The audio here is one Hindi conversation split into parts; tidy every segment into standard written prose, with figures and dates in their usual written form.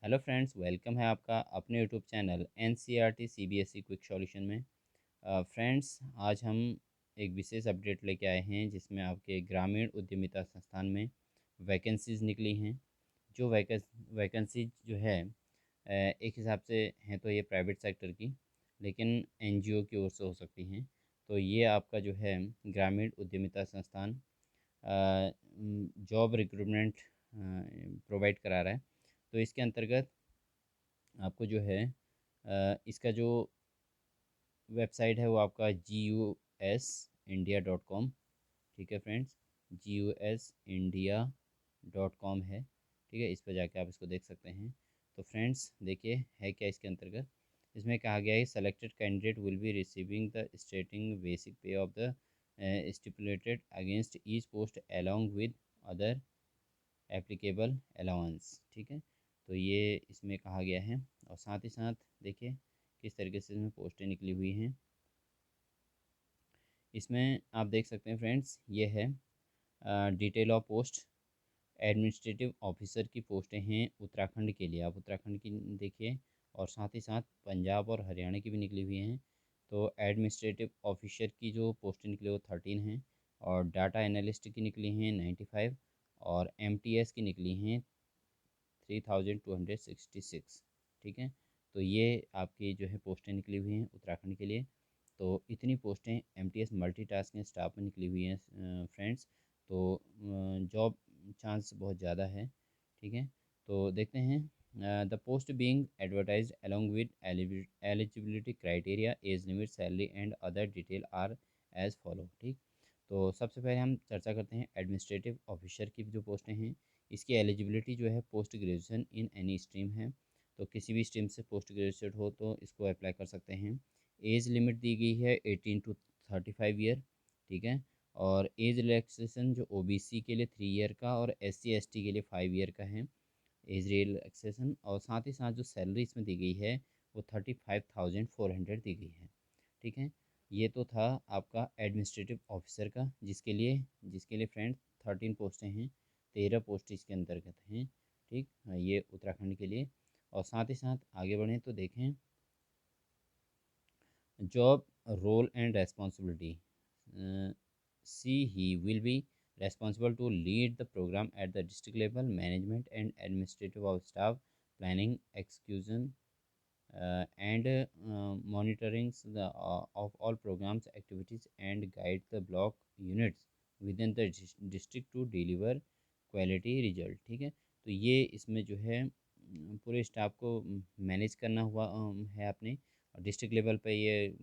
हेलो फ्रेंड्स, वेलकम है आपका अपने YouTube channel NCERT CBSE quick solution में। फ्रेंड्स, आज हम एक विशेष अपडेट लेके आए हैं जिसमें आपके ग्रामीण उद्यमिता संस्थान में वैकेंसीज़ निकली हैं। जो वैकेंसीज जो है एक हिसाब से हैं तो ये प्राइवेट सेक्टर की, लेकिन NGO की ओर से हो सकती हैं। तो ये आपका जो है ग्रामीण उद्यमिता संस्थान जॉब रिक्रूटमेंट प्रोवाइड करा रहा है। तो इसके अंतर्गत आपको जो है इसका जो वेबसाइट है वो आपका GUSindia.com। ठीक है फ्रेंड्स, GUSindia.com है। ठीक है, इस पर जाके आप इसको देख सकते हैं। तो फ्रेंड्स देखिए है क्या इसके अंतर्गत। इसमें कहा गया है selected candidate will be receiving the stating basic pay of the stipulated against each post along with other applicable allowance. ठीक है, तो ये इसमें कहा गया है। और साथ ही साथ देखिए किस तरीके से इसमें पोस्टें निकली हुई हैं। इसमें आप देख सकते हैं फ्रेंड्स, ये है detail of post. Administrative officer की पोस्टें हैं उत्तराखंड के लिए, आप उत्तराखंड की देखिए। और साथ ही साथ पंजाब और हरियाणा की भी निकली हुई हैं। तो एडमिनिस्ट्रेटिव ऑफिसर की जो पोस्टें निकली वो 13 हैं, और डाटा एनालिस्ट की निकली हैं 95, और MTS की निकली हैं 3266। ठीक है, तो ये आपकी जो है पोस्टें निकली हुई हैं उत्तराखंड के लिए। तो इतनी पोस्टें MTS मल्टीटास्किंग स्टाफ में निकली हुई हैं फ्रेंड्स। तो जॉब चांस बहुत ज़्यादा है। ठीक है, तो देखते हैं। The post being advertised along with eligibility criteria, age limit, salary and other detail are as follow. ठीक, तो सबसे पहले हम चर्चा करते हैं एडमिनिस्ट्रेटिव ऑफिसर की जो पोस्टें हैं। इसकी एलिजिबिलिटी जो है post graduation in any stream है। तो किसी भी स्ट्रीम से पोस्ट ग्रेजुएट हो तो इसको अप्लाई कर सकते हैं। एज लिमिट दी गई है 18 to 35 ईयर। ठीक है, और एज रिलैक्सेशन जो OBC के लिए 3 ईयर का और SC ST के लिए 5 ईयर का है एज रिलैक्सेशन। और साथ ही साथ जो सैलरी इसमें दी गई है वो 35,400 दी गई है। ठीक है, ये तो था आपका एडमिनिस्ट्रेटिव ऑफिसर का, जिसके लिए फ्रेंड्स 13 पोस्टें हैं, 13 पोस्ट इसके अंतर्गत हैं। ठीक, ये उत्तराखंड के लिए। और साथ ही साथ आगे बढ़ें तो देखें job role and responsibility. he will be responsible to lead the program at the district level, management and administrative of staff, planning, execution, and monitoring of all programs activities, and guide the block units within the district to deliver quality result। ठीक है, तो ये इसमें जो है पूरे स्टाफ को मैनेज करना हुआ है आपने। और डिस्ट्रिक्ट लेवल पे ये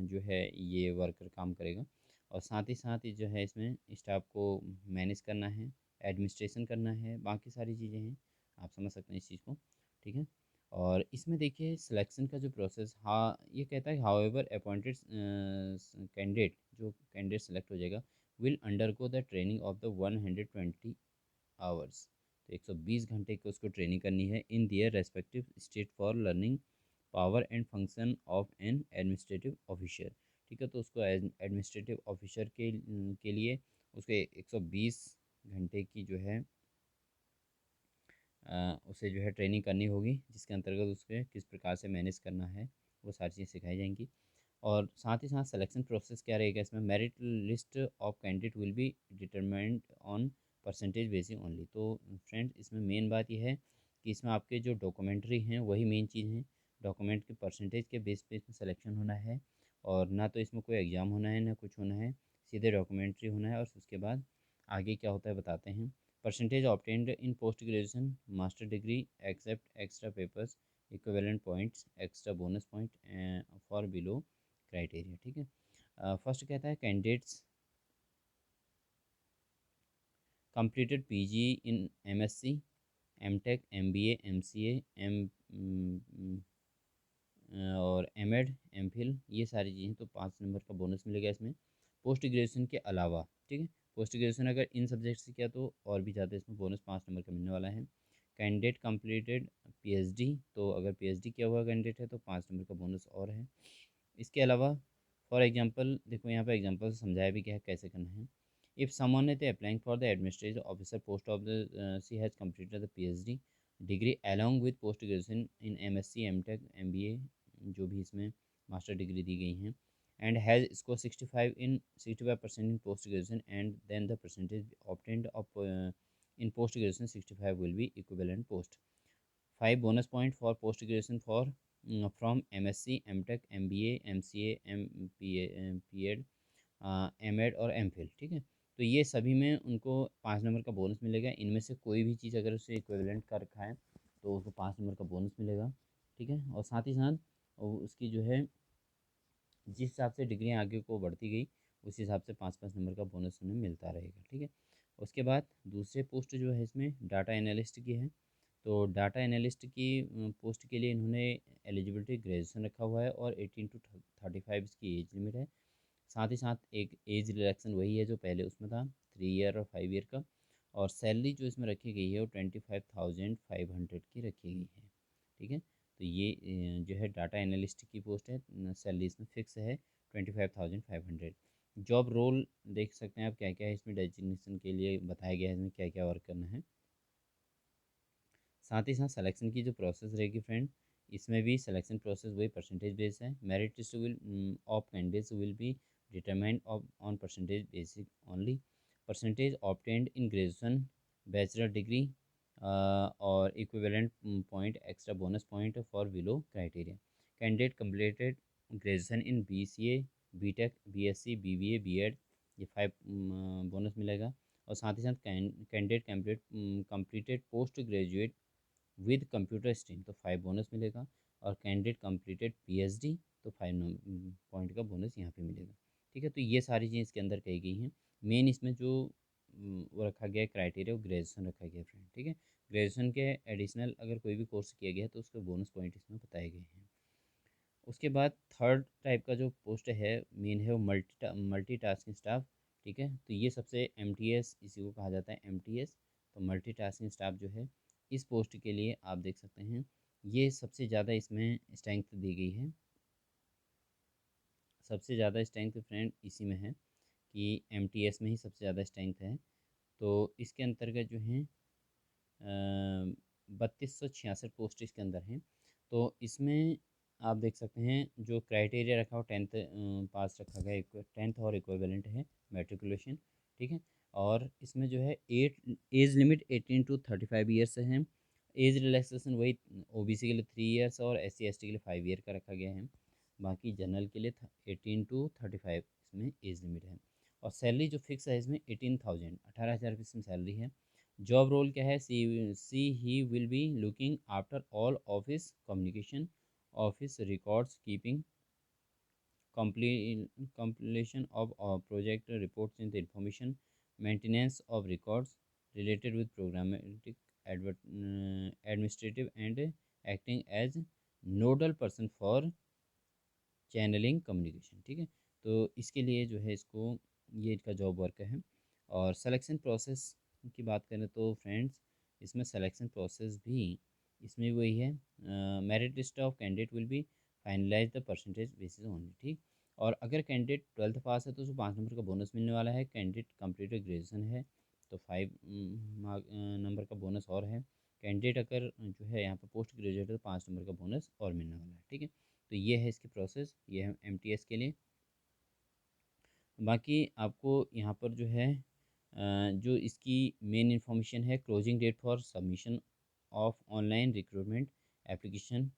जो है ये वर्कर काम करेगा। और साथ ही साथ ही जो है इसमें स्टाफ को मैनेज करना है, एडमिनिस्ट्रेशन करना है, बाकी सारी चीज़ें हैं। आप समझ सकते हैं इस चीज़ को। ठीक है, और इसमें देखिए सिलेक्शन का जो प्रोसेस, हाँ ये कहता है हाउएवर अपॉइंटेड कैंडिडेट, जो कैंडिडेट सेलेक्ट हो जाएगा will undergo the training of the 120 hours. तो 120 घंटे की उसको ट्रेनिंग करनी है in their respective state for learning power and function of an administrative officer. ठीक है, तो उसको एडमिनिस्ट्रेटिव ऑफिसर के लिए उसको 120 घंटे की जो है उसे जो है ट्रेनिंग करनी होगी, जिसके अंतर्गत उसके किस प्रकार से मैनेज करना है वो सारी चीज़ें सिखाई जाएंगी। और साथ ही साथ सिलेक्शन प्रोसेस क्या रहेगा इसमें, merit list of candidate will be determined on percentage basis only. तो फ्रेंड्स इसमें मेन बात यह है कि इसमें आपके जो डॉक्यूमेंट्री हैं वही मेन चीज़ हैं। डॉक्यूमेंट के परसेंटेज के बेस पे इसमें सिलेक्शन होना है, और ना तो इसमें कोई एग्ज़ाम होना है ना कुछ होना है, सीधे डॉक्यूमेंट्री होना है। और उसके बाद आगे क्या होता है बताते हैं। Percentage obtained in post graduation master degree except extra papers equivalent points extra bonus point for below criteria. ठीक है, फर्स्ट कहता है candidates completed PG in MSc MTech MBA MCA और MEd MPhil, ये सारी चीज़ें। तो 5 नंबर का बोनस मिलेगा इसमें पोस्ट ग्रेजुएशन के अलावा। ठीक है, पोस्ट ग्रेजुएशन अगर इन सब्जेक्ट से किया तो और भी ज़्यादा इसमें बोनस 5 नंबर का मिलने वाला है। कैंडिडेट कंप्लीटेड PhD, तो अगर PhD किया हुआ कैंडिडेट है तो 5 नंबर का बोनस और है। इसके अलावा फॉर एग्जांपल देखो यहाँ पर एग्जांपल समझाया भी क्या है कैसे करना है। If someone is applying for the administrative officer post of the she has completed the PhD degree along with post graduation in MSc MTech MBA, जो भी इसमें मास्टर डिग्री दी गई हैं, and has score 65% in post graduation, and then the percentage obtained of in post graduation 65 will be equivalent post. 5 bonus point for post graduation for from MSc MTech MBA MCA MPA MEd और एमफिल, ठीक है। तो ये सभी में उनको 5 नंबर का बोनस मिलेगा। इनमें से कोई भी चीज़ अगर उसे इक्विवेलेंट कर रखा है तो उसको 5 नंबर का बोनस मिलेगा, ठीक है। और साथ ही साथ उसकी जो है जिस हिसाब से डिग्रियाँ आगे को बढ़ती गई उस हिसाब से 5-5 नंबर का बोनस उन्हें मिलता रहेगा, ठीक है। उसके बाद दूसरे पोस्ट जो है इसमें डाटा एनालिस्ट की है। तो डाटा एनालिस्ट की पोस्ट के लिए इन्होंने एलिजिबिलिटी ग्रेजुएशन रखा हुआ है और 18 to 35 इसकी एज लिमिट है। साथ ही साथ एक एज रिलैक्सन वही है जो पहले उसमें था, 3 ईयर और 5 ईयर का। और सैलरी जो इसमें रखी गई है वो 25,500 की रखी गई है, ठीक है। तो ये जो है डाटा एनालिस्ट की पोस्ट है, सैलरी इसमें फिक्स है 25,500। जॉब रोल देख सकते हैं आप क्या क्या है इसमें, डेजिग्नेशन के लिए बताया गया है इसमें क्या क्या वर्क करना है। साथ ही साथ सिलेक्शन की जो प्रोसेस रहेगी फ्रेंड, इसमें भी सिलेक्शन प्रोसेस वही परसेंटेज बेस है। Merit list will of candidates will be determined on percentage basic only. Percentage obtained in graduation bachelor degree और equivalent point extra bonus point for below criteria. Candidate completed graduation in BCA BTech BSc BBA BEd, ये 5 बोनस मिलेगा। और साथ ही साथ candidate completed post graduate with computer stream तो 5 बोनस मिलेगा। और कैंडिडेट कंप्लीटेड PhD तो 5 पॉइंट का बोनस यहाँ पे मिलेगा, ठीक है। तो ये सारी चीज़ इसके अंदर कही गई हैं। मेन इसमें जो वो रखा गया है क्राइटेरिया, वो ग्रेजुएशन रखा गया है फ्रेंड, ठीक है। ग्रेजुएशन के एडिशनल अगर कोई भी कोर्स किया गया है तो उसके बोनस पॉइंट इसमें बताए गए हैं। उसके बाद थर्ड टाइप का जो पोस्ट है मेन है वो मल्टी टास्किंग स्टाफ, ठीक है। तो ये सबसे MTS इसी को कहा जाता है MTS। तो मल्टी टास्किंग स्टाफ जो है इस पोस्ट के लिए आप देख सकते हैं ये सबसे ज़्यादा इसमें स्ट्रेंथ दी गई है। सबसे ज़्यादा स्ट्रेंथ फ्रेंड इसी में है कि MTS में ही सबसे ज़्यादा स्ट्रेंथ है। तो इसके अंतर्गत जो है 3266 पोस्ट इसके अंदर हैं। तो इसमें आप देख सकते हैं जो क्राइटेरिया रखा हो 10th पास रखा गया, 10th और इक्विवेलेंट है मैट्रिकुलेशन, ठीक है। और इसमें जो है एज लिमिट 18 to 35 ईयर्स है। एज रिलैक्सेशन वही OBC के लिए 3 ईयर्स और SC ST के लिए 5 ईयर का रखा गया है। बाकी जनरल के लिए 18 to 35 इसमें एज लिमिट है। और सैलरी जो फिक्स है इसमें 18,000 इसमें सैलरी है। जॉब रोल क्या है, see he will be looking after all office communication, office records keeping, completion of project reports in the information, maintenance of records related with programmatic administrative, and acting as nodal person for channelling communication, ठीक है। तो इसके लिए जो है इसको ये इसका जॉब वर्क है। और सिलेक्शन प्रोसेस की बात करें तो फ्रेंड्स इसमें सिलेक्शन प्रोसेस भी इसमें वही है, merit list of candidate will be finalize the percentage basis only, ठीक। और अगर कैंडिडेट 12th पास है तो उसको 5 नंबर का बोनस मिलने वाला है। कैंडिडेट कंप्लीटेड ग्रेजुएशन है तो 5 नंबर का बोनस और है। कैंडिडेट अगर जो है यहाँ पर पोस्ट ग्रेजुएट है तो 5 नंबर का बोनस और मिलने वाला है, ठीक है। तो ये है इसकी प्रोसेस, ये है MTS के लिए। बाकी आपको यहाँ पर जो है जो इसकी मेन इंफॉर्मेशन है, closing date for submission of online recruitment application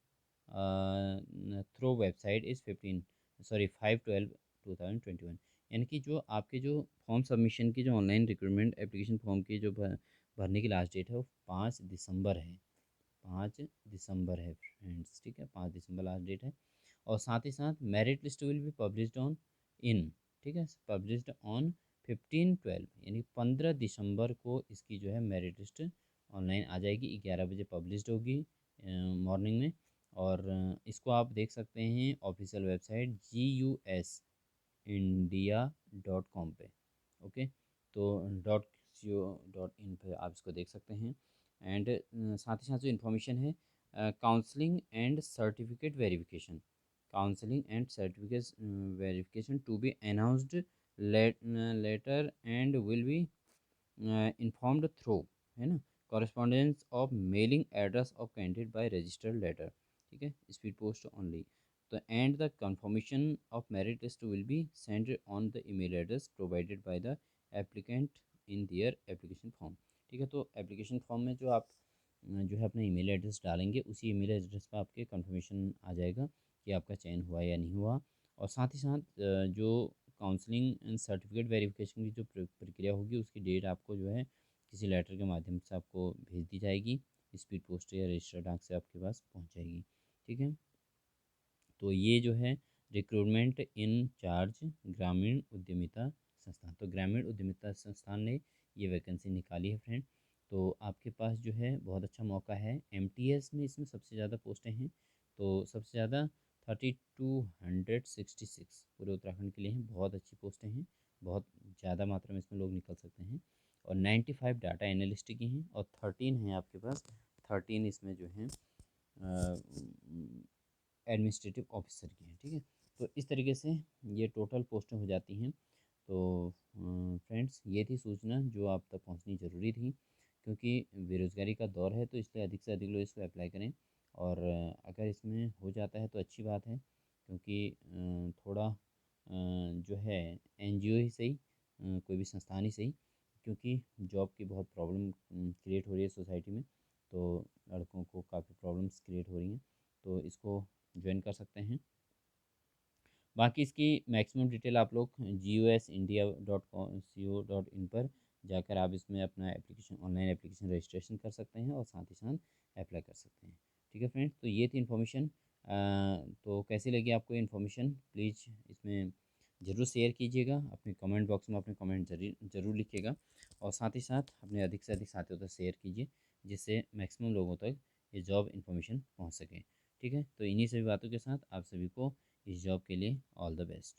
through website is 5/12/2021। यानी कि जो आपके जो फॉर्म सबमिशन की जो ऑनलाइन रिक्रूटमेंट एप्लीकेशन फॉर्म की जो भरने की लास्ट डेट है वो 5 दिसंबर है। 5 दिसंबर है फ्रेंड्स, ठीक है। 5 दिसंबर लास्ट डेट है। और साथ ही साथ merit list will be published on in, ठीक है, पब्लिश्ड ऑन 15/12 यानी 15 दिसंबर को इसकी जो है मेरिट लिस्ट ऑनलाइन आ जाएगी। 11 बजे पब्लिश्ड होगी मॉर्निंग में। और इसको आप देख सकते हैं ऑफिशियल वेबसाइट GUSindia.com पे, ओके। तो .co.in पे आप इसको देख सकते हैं। एंड साथ ही साथ जो इन्फॉर्मेशन है counselling and certificate verification, counselling and certificate verification to be announced later and will be informed through, है ना, correspondence of mailing address of candidate by registered letter, ठीक है, स्पीड पोस्ट ओनली। तो and the confirmation of merit list will be send on the email address provided by the applicant in their application form, ठीक है। तो एप्लीकेशन फॉर्म में जो आप जो है अपना ईमेल एड्रेस डालेंगे, उसी ईमेल एड्रेस पर आपके कंफर्मेशन आ जाएगा कि आपका चयन हुआ या नहीं हुआ। और साथ ही साथ जो काउंसलिंग एंड सर्टिफिकेट वेरिफिकेशन की जो प्रक्रिया होगी, उसकी डेट आपको जो है किसी लेटर के माध्यम से आपको भेज दी जाएगी, स्पीड पोस्ट या रजिस्टर्ड डाक से आपके पास पहुंच जाएगी, ठीक है। तो ये जो है रिक्रूटमेंट इन चार्ज ग्रामीण उद्यमिता संस्थान, तो ग्रामीण उद्यमिता संस्थान ने ये वैकेंसी निकाली है फ्रेंड। तो आपके पास जो है बहुत अच्छा मौका है। एमटीएस में इसमें सबसे ज़्यादा पोस्टें हैं, तो सबसे ज़्यादा 3266 पूरे उत्तराखंड के लिए हैं। बहुत अच्छी पोस्टें हैं, बहुत ज़्यादा मात्रा में इसमें लोग निकल सकते हैं। और 95 डाटा एनालिस्ट की हैं, और 13 हैं आपके पास, 13 इसमें जो हैं एडमिनिस्ट्रेटिव ऑफिसर की हैं, ठीक है। तो इस तरीके से ये टोटल पोस्टें हो जाती हैं। तो फ्रेंड्स, ये थी सूचना जो आप तक पहुंचनी ज़रूरी थी, क्योंकि बेरोज़गारी का दौर है, तो इसलिए अधिक से अधिक लोग इसको अप्लाई करें। और अगर इसमें हो जाता है तो अच्छी बात है, क्योंकि थोड़ा जो है एनजीओ ही सही, कोई भी संस्थान ही सही, क्योंकि जॉब की बहुत प्रॉब्लम क्रिएट हो रही है सोसाइटी में, तो लड़कों को काफ़ी प्रॉब्लम्स क्रिएट हो रही हैं, तो इसको ज्वाइन कर सकते हैं। बाकी इसकी मैक्सिमम डिटेल आप लोग GOSindia.co.in पर जाकर आप इसमें अपना एप्लीकेशन, ऑनलाइन एप्लीकेशन रजिस्ट्रेशन कर सकते हैं और साथ ही साथ अप्लाई कर सकते हैं, ठीक है फ्रेंड्स। तो ये थी इन्फॉर्मेशन। तो कैसी लगी आपको इन्फॉर्मेशन, प्लीज़ इसमें ज़रूर शेयर कीजिएगा, अपने कमेंट बॉक्स में अपने कमेंट ज़रूर लिखिएगा, और साथ ही साथ अपने अधिक से अधिक साथियों तक शेयर कीजिए, जिससे मैक्सिमम लोगों तक ये जॉब इन्फॉर्मेशन पहुँच सके, ठीक है। तो इन्हीं सभी बातों के साथ आप सभी को इस जॉब के लिए ऑल द बेस्ट।